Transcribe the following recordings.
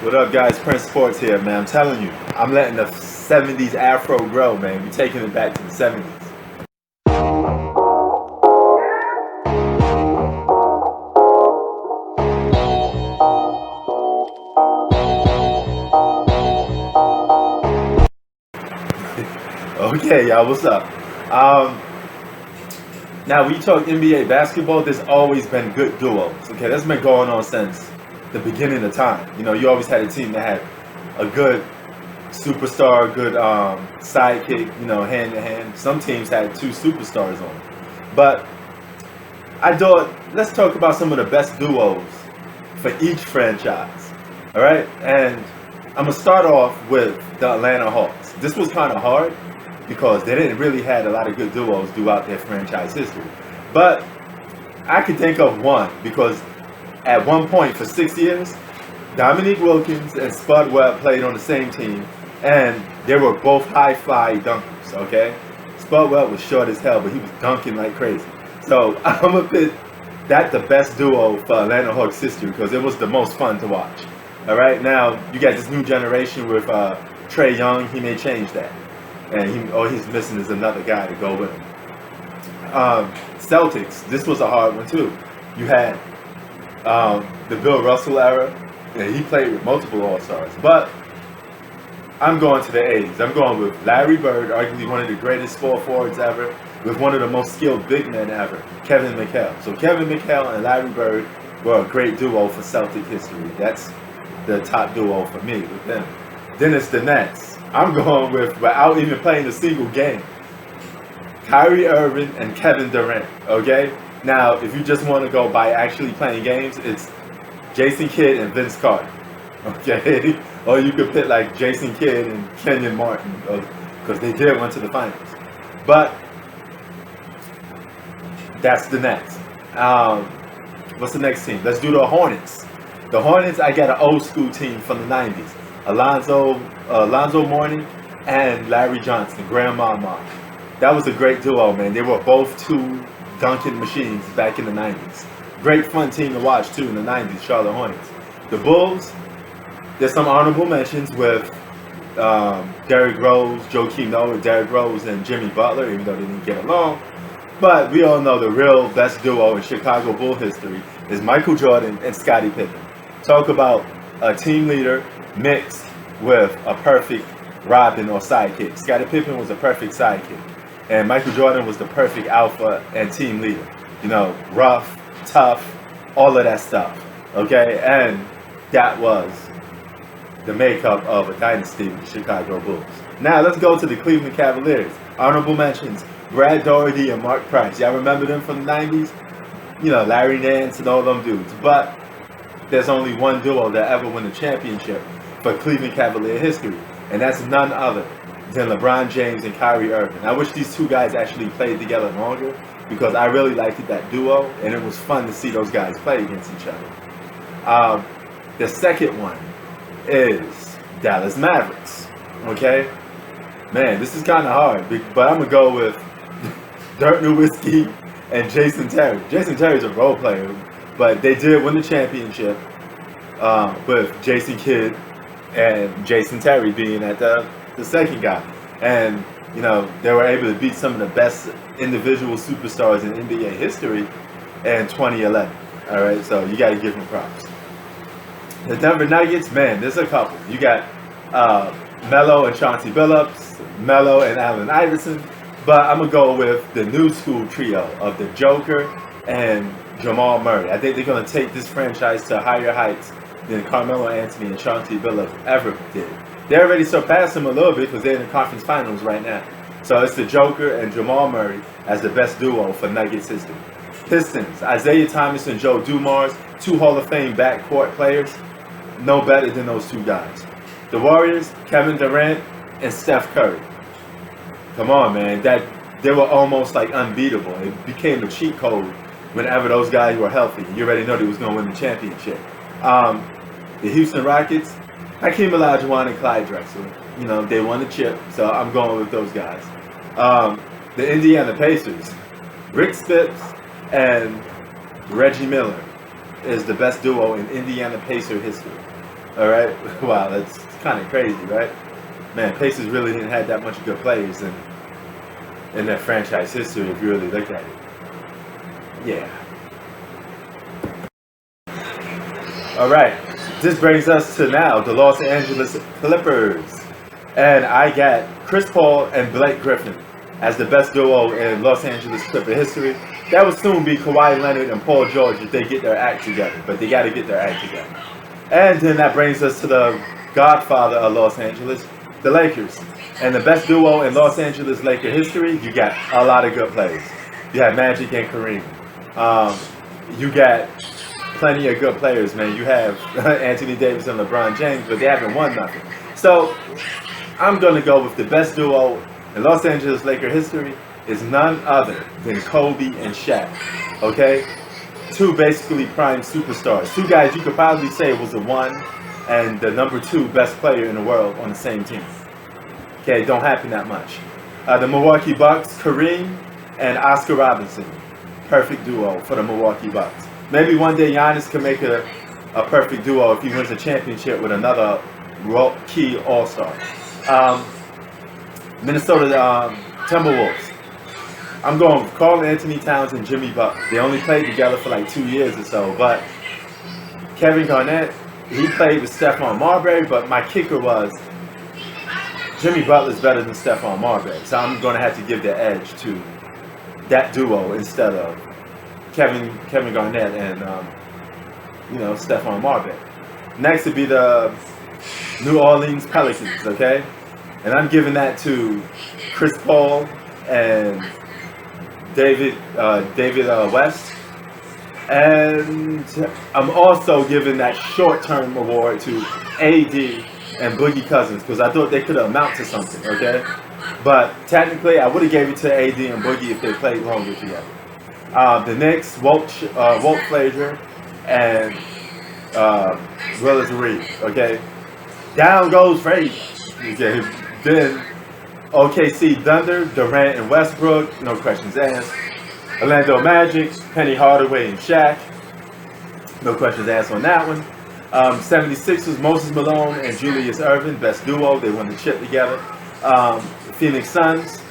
What up, guys? Prince Sports here, man. I'm telling you, I'm letting the 70s afro grow, man. We're taking it back to the 70s. Okay, y'all, what's up? Um, Now, we talk NBA basketball, there's always been good duos. Okay, that's been going on since the beginning of time. You know, you always had a team that had a good superstar, good sidekick, you know, hand to hand. Some teams had two superstars on. But I thought, let's talk about some of the best duos for each franchise. All right, and I'm gonna start off with the Atlanta Hawks. This was kind of hard because they didn't really had a lot of good duos throughout their franchise history. But I could think of one because at one point for 6 years, Dominique Wilkins and Spud Webb played on the same team, and they were both high-fly dunkers. Okay, Spud Webb was short as hell, but he was dunking like crazy. So I'm gonna put that the best duo for Atlanta Hawks history because it was the most fun to watch. All right, now you got this new generation with Trae Young. He may change that, and all he's missing is another guy to go with him. Celtics. This was a hard one too. You had the Bill Russell era, and he played with multiple All Stars. But I'm going to the 80s. I'm going with Larry Bird, arguably one of the greatest small forwards ever, with one of the most skilled big men ever, Kevin McHale. So Kevin McHale and Larry Bird were a great duo for Celtic history. That's the top duo for me with them. Then it's the Nets. I'm going with, without even playing a single game, Kyrie Irving and Kevin Durant. Okay? Now, if you just want to go by actually playing games, it's Jason Kidd and Vince Carter. Okay? Or you could put like Jason Kidd and Kenyon Martin, because they did went to the finals. But that's the Nets. What's the next team? Let's do the Hornets. The Hornets, I got an old school team from the 90s. Alonzo Mourning and Larry Johnson, Grandmama. That was a great duo, man. They were both two dunking machines back in the 90s. Great fun team to watch too in the 90s, Charlotte Hornets. The Bulls, there's some honorable mentions with Derrick Rose, Joakim Noah, Derrick Rose, and Jimmy Butler, even though they didn't get along. But we all know the real best duo in Chicago Bull history is Michael Jordan and Scottie Pippen. Talk about a team leader mixed with a perfect Robin or sidekick. Scottie Pippen was a perfect sidekick, and Michael Jordan was the perfect alpha and team leader. You know, rough, tough, all of that stuff. Okay, and that was the makeup of a dynasty with the Chicago Bulls. Now let's go to the Cleveland Cavaliers. Honorable mentions: Brad Daugherty and Mark Price. Y'all remember them from the 90s? You know, Larry Nance and all them dudes. But there's only one duo that ever won a championship for Cleveland Cavalier history, and that's none other than LeBron James and Kyrie Irving. I wish these two guys actually played together longer because I really liked that duo, and it was fun to see those guys play against each other. The second one is Dallas Mavericks. Okay? Man, this is kind of hard, but I'm going to go with Dirk Nowitzki and Jason Terry. Jason Terry's a role player, but they did win the championship with Jason Kidd and Jason Terry being at the second guy. And, you know, they were able to beat some of the best individual superstars in NBA history in 2011. All right, so you got to give them props. The Denver Nuggets, man, there's a couple. You got Melo and Chauncey Billups, Melo and Allen Iverson, but I'm going to go with the new school trio of the Joker and Jamal Murray. I think they're going to take this franchise to higher heights than Carmelo Anthony and Chauncey Billups ever did. They already surpassed him a little bit because they're in the conference finals right now. So it's the Joker and Jamal Murray as the best duo for Nuggets history. Pistons, Isaiah Thomas and Joe Dumars, two Hall of Fame backcourt players, no better than those two guys. The Warriors, Kevin Durant and Steph Curry. Come on, man, they were almost like unbeatable. It became a cheat code whenever those guys were healthy. You already know they was going to win the championship. The Houston Rockets, Hakeem Olajuwon and Clyde Drexler. You know, they won the chip, so I'm going with those guys. The Indiana Pacers, Rick Spitz and Reggie Miller is the best duo in Indiana Pacer history. All right. Wow, that's kind of crazy, right? Man, Pacers really didn't have that much good players in their franchise history if you really look at it. Yeah. All right. This brings us to now the Los Angeles Clippers. And I got Chris Paul and Blake Griffin as the best duo in Los Angeles Clipper history. That will soon be Kawhi Leonard and Paul George if they get their act together. But they got to get their act together. And then that brings us to the godfather of Los Angeles, the Lakers. And the best duo in Los Angeles Laker history, you got a lot of good players. You have Magic and Kareem. You got plenty of good players, man. You have Anthony Davis and LeBron James, but they haven't won nothing. So I'm going to go with the best duo in Los Angeles Laker history is none other than Kobe and Shaq. Okay? Two basically prime superstars. Two guys you could probably say was the one and the number two best player in the world on the same team. Okay, don't happen that much. The Milwaukee Bucks, Kareem and Oscar Robertson. Perfect duo for the Milwaukee Bucks. Maybe one day Giannis can make a perfect duo if he wins a championship with another key all-star. Minnesota Timberwolves. I'm going with Karl Anthony Towns and Jimmy Butler. They only played together for like 2 years or so, but Kevin Garnett, he played with Stephon Marbury, but my kicker was Jimmy Butler's better than Stephon Marbury, so I'm going to have to give the edge to that duo instead of Kevin Garnett and Stephon Marbury. Next would be the New Orleans Pelicans, okay? And I'm giving that to Chris Paul and David West. And I'm also giving that short-term award to AD and Boogie Cousins because I thought they could amount to something, okay? But technically, I would have gave it to AD and Boogie if they played longer together. The Knicks, Walt Frazier and Willis Reed, okay? Down goes Frazier. Okay. Then OKC Thunder, Durant and Westbrook, no questions asked. Orlando Magic, Penny Hardaway and Shaq, no questions asked on that one. 76ers, Moses Malone and Julius Erving, best duo, they won the chip together. Phoenix Suns,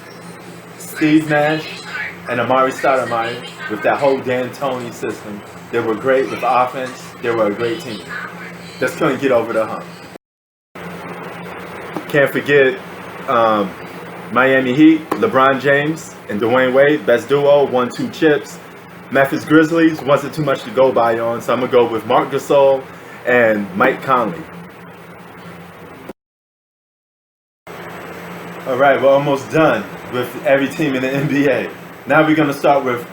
Steve Nash and Amari Stoudemire with that whole D'Antoni system. They were great with offense, they were a great team. Just couldn't get over the hump. Can't forget Miami Heat, LeBron James and Dwayne Wade, best duo, won 2 chips. Memphis Grizzlies wasn't too much to go by on, so I'm going to go with Marc Gasol and Mike Conley. All right, we're almost done with every team in the NBA. Now we're going to start with,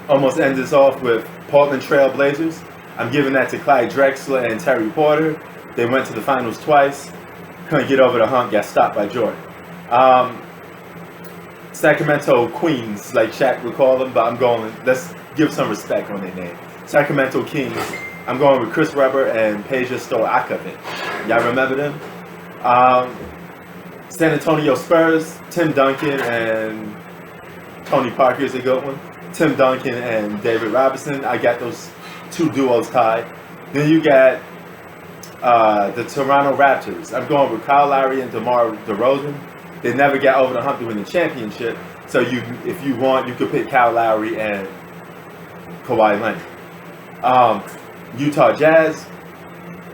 almost end this off with Portland Trail Blazers. I'm giving that to Clyde Drexler and Terry Porter. They went to the finals twice. Couldn't get over the hump, got stopped by Jordan. Sacramento Queens, like Shaq would call them, but I'm going, let's give some respect on their name. Sacramento Kings, I'm going with Chris Webber and Peja Stojakovic. Y'all remember them? San Antonio Spurs, Tim Duncan and Tony Parker is a good one. Tim Duncan and David Robinson, I got those 2 duos tied. Then you got the Toronto Raptors. I'm going with Kyle Lowry and DeMar DeRozan. They never got over the hump to win the championship. So if you want, you could pick Kyle Lowry and Kawhi Leonard. Utah Jazz,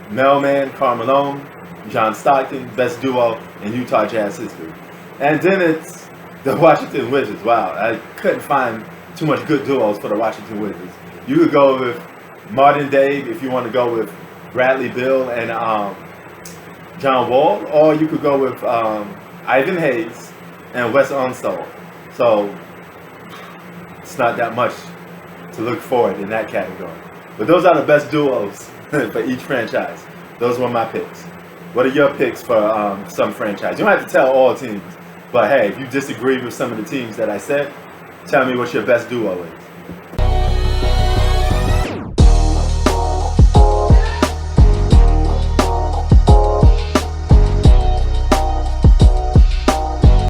Mailman, Karl Malone, John Stockton, best duo in Utah Jazz history. And then it's the Washington Wizards. Wow, I couldn't find too much good duos for the Washington Wizards. You could go with Martin Dave if you want to go with Bradley Beal and John Wall, or you could go with Ivan Hayes and Wes Unseld. So it's not that much to look forward in that category. But those are the best duos for each franchise. Those were my picks. What are your picks for some franchise? You don't have to tell all teams, but hey, if you disagree with some of the teams that I said, tell me what your best duo is.